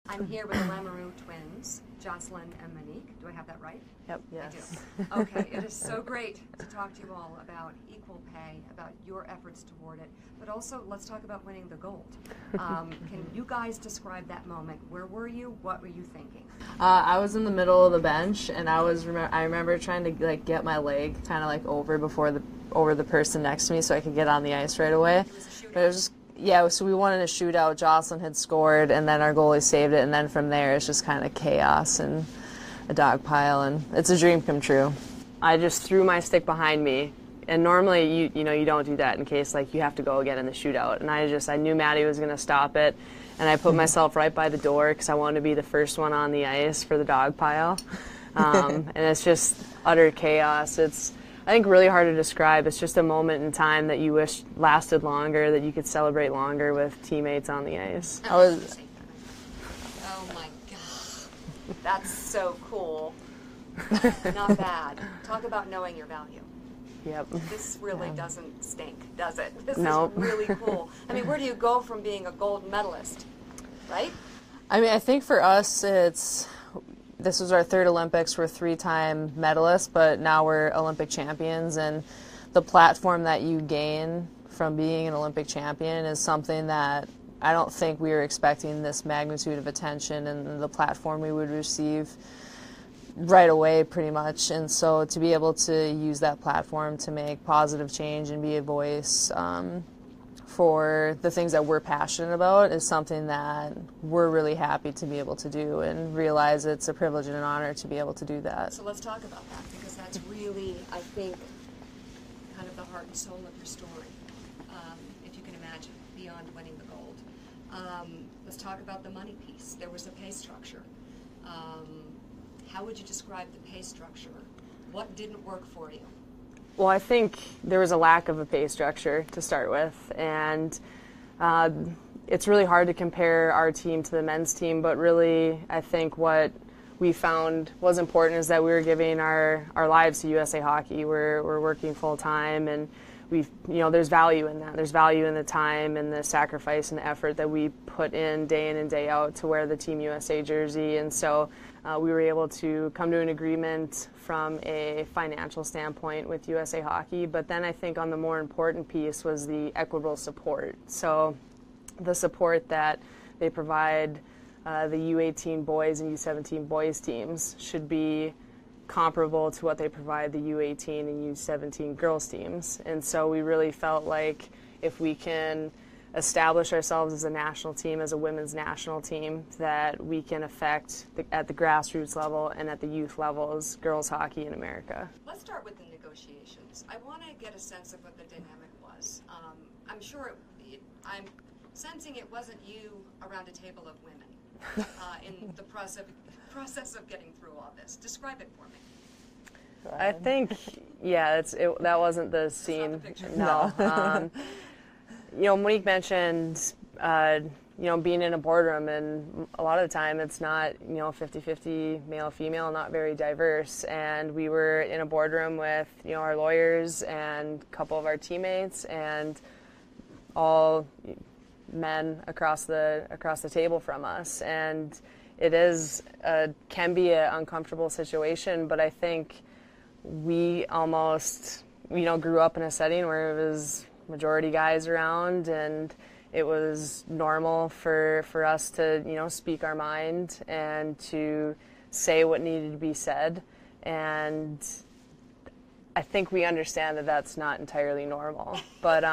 I'm here with the Lamoureux twins, Jocelyne and Monique. Do I have that right? Yep. Yes. I do. Okay, it is so great to talk to you all about equal pay, about your efforts toward it, but also let's talk about winning the gold. Can you guys describe that moment? Where were you? What were you thinking? I was in the middle of the bench, and I remember trying to get my leg kind of over the person next to me so I could get on the ice right away. It was a shootout. But it was just. Yeah, so we won in a shootout. Jocelyne had scored, and then our goalie saved it, and then from there it's just kind of chaos and a dog pile, and it's a dream come true. I just threw my stick behind me, and normally you don't do that in case you have to go again in the shootout. And I knew Maddie was going to stop it, and I put myself right by the door because I wanted to be the first one on the ice for the dog pile. And it's just utter chaos. It's, I think, really hard to describe. It's just a moment in time that you wish lasted longer, that you could celebrate longer with teammates on the ice. Oh my God, that's so cool. Not bad. Talk about knowing your value. Yep. This really doesn't stink, does it? This Nope. is really cool. I mean, where do you go from being a gold medalist, right? I mean, I think for us, this was our third Olympics. We're three-time medalists, but now we're Olympic champions, and the platform that you gain from being an Olympic champion is something that I don't think we were expecting this magnitude of attention and the platform we would receive right away pretty much. And so to be able to use that platform to make positive change and be a voice for the things that we're passionate about is something that we're really happy to be able to do and realize it's a privilege and an honor to be able to do that. So let's talk about that, because that's really, I think, kind of the heart and soul of your story, if you can imagine, beyond winning the gold. Let's talk about the money piece. There was a pay structure. How would you describe the pay structure? What didn't work for you? Well, I think there was a lack of a pay structure to start with, and it's really hard to compare our team to the men's team, but really I think what we found was important is that we were giving our lives to USA Hockey. We're working full time, and there's value in that. There's value in the time and the sacrifice and the effort that we put in and day out to wear the Team USA jersey, and so we were able to come to an agreement from a financial standpoint with USA Hockey, but then I think on the more important piece was the equitable support. So the support that they provide the U18 boys and U17 boys teams should be comparable to what they provide the U18 and U17 girls teams. And so we really felt like if we can establish ourselves as a national team, as a women's national team, that we can affect at the grassroots level and at the youth levels girls hockey in America. Let's start with the negotiations. I want to get a sense of what the dynamic was. I'm sensing it wasn't you around a table of women in the process of getting through all this. Describe it for me. I think, that wasn't the scene. Not the picture. No. Monique mentioned, being in a boardroom, and a lot of the time it's not, 50-50 male-female, not very diverse. And we were in a boardroom with, our lawyers and a couple of our teammates and all men across the table from us. And it can be an uncomfortable situation, but I think we almost, grew up in a setting where it was majority guys around, and it was normal for us to speak our mind and to say what needed to be said. And I think we understand that that's not entirely normal, but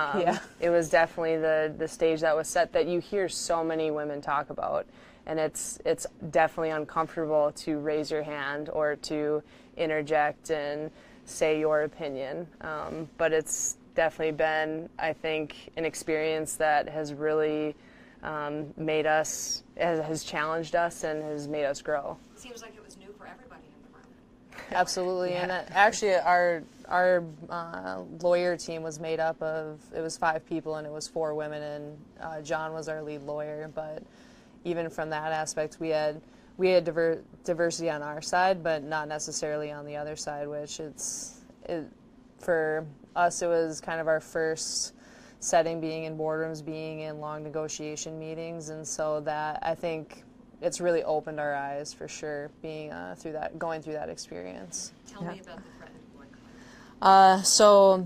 it was definitely the stage that was set that you hear so many women talk about, and it's definitely uncomfortable to raise your hand or to interject and say your opinion, but it's definitely been, I think, an experience that has really has challenged us and has made us grow. Seems like it was new for everybody in the room. Absolutely, and actually our lawyer team was made up of, it was 5 people and it was 4 women, and John was our lead lawyer. But even from that aspect, we had diversity on our side, but not necessarily on the other side, which for us, it was kind of our first setting, being in boardrooms, being in long negotiation meetings, and so that I think it's really opened our eyes for sure, being going through that experience. Tell me about the threatened boycott. So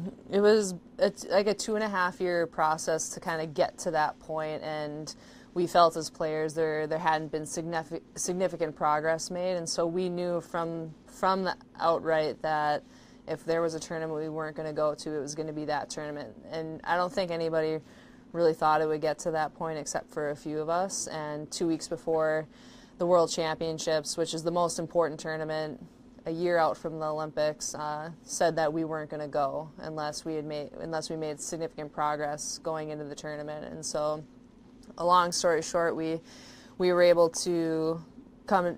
it's like a 2.5-year process to kind of get to that point, and we felt as players there hadn't been significant progress made, and so we knew from the outright that if there was a tournament we weren't going to go to, it was going to be that tournament. And I don't think anybody really thought it would get to that point except for a few of us. And 2 weeks before the World Championships, which is the most important tournament a year out from the Olympics, said that we weren't going to go unless we made significant progress going into the tournament. And so, a long story short, we were able to come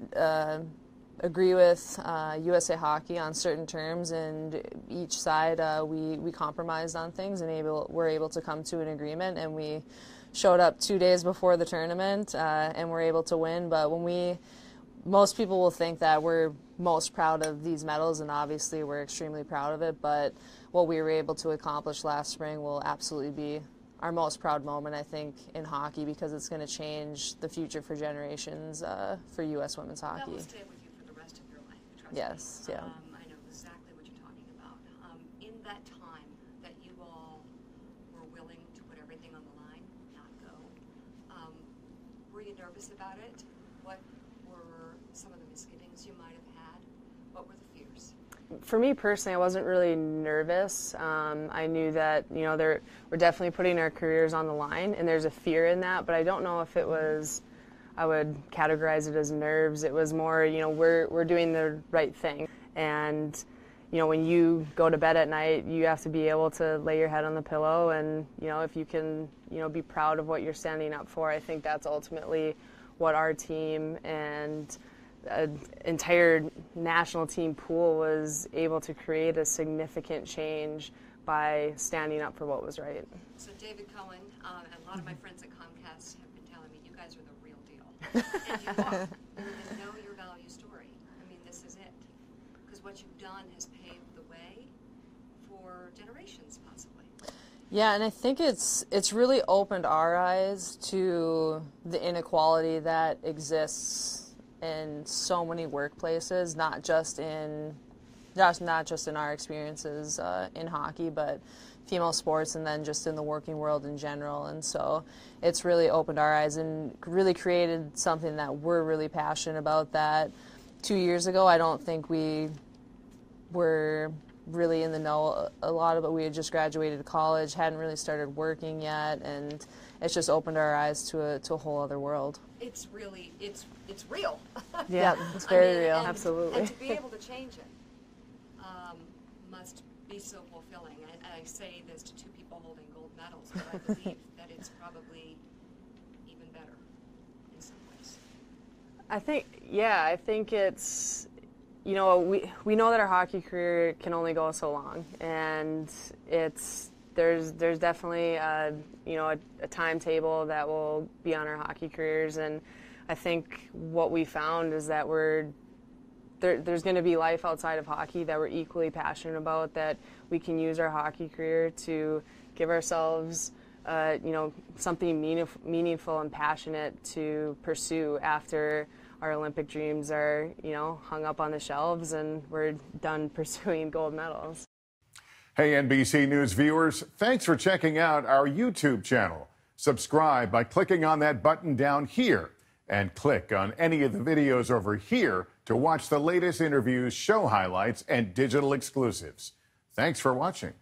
agree with USA Hockey on certain terms, and each side we compromised on things and were able to come to an agreement, and we showed up 2 days before the tournament and were able to win. But most people will think that we're most proud of these medals, and obviously we're extremely proud of it, but what we were able to accomplish last spring will absolutely be our most proud moment, I think, in hockey, because it's going to change the future for generations for U.S. women's hockey. That will stay with you for the rest of your life, trust me. Yes, yeah. I know exactly what you're talking about. In that time that you all were willing to put everything on the line, not go, were you nervous about it? What were some of the misgivings you might have had? What were the fears? For me personally, I wasn't really nervous. I knew that, we're definitely putting our careers on the line, and there's a fear in that, but I don't know if it was, I would categorize it as nerves. It was more, we're doing the right thing. And, when you go to bed at night, you have to be able to lay your head on the pillow, and, if you can, be proud of what you're standing up for. I think that's ultimately what our team and an entire national team pool was able to create a significant change by standing up for what was right. So David Cohen and a lot of my friends at Comcast have been telling me you guys are the real deal. And you are. And know your value story. I mean, this is it. Because what you've done has paved the way for generations, possibly. Yeah, and I think it's really opened our eyes to the inequality that exists in so many workplaces, not just in our experiences in hockey, but female sports, and then just in the working world in general. And so it's really opened our eyes and really created something that we're really passionate about, that 2 years ago I don't think we were really in the know a lot about. We had just graduated college, hadn't really started working yet, and it's just opened our eyes to a whole other world. It's really, it's real. Yeah, it's very real, and, absolutely. And to be able to change it must be so fulfilling. And I say this to two people holding gold medals, but I believe that it's probably even better in some ways. I think it's, we know that our hockey career can only go so long, and there's definitely a timetable that will be on our hockey careers, and I think what we found is that there's going to be life outside of hockey that we're equally passionate about, that we can use our hockey career to give ourselves something meaningful and passionate to pursue after our Olympic dreams are hung up on the shelves and we're done pursuing gold medals. Hey, NBC News viewers, thanks for checking out our YouTube channel. Subscribe by clicking on that button down here, and click on any of the videos over here to watch the latest interviews, show highlights, and digital exclusives. Thanks for watching.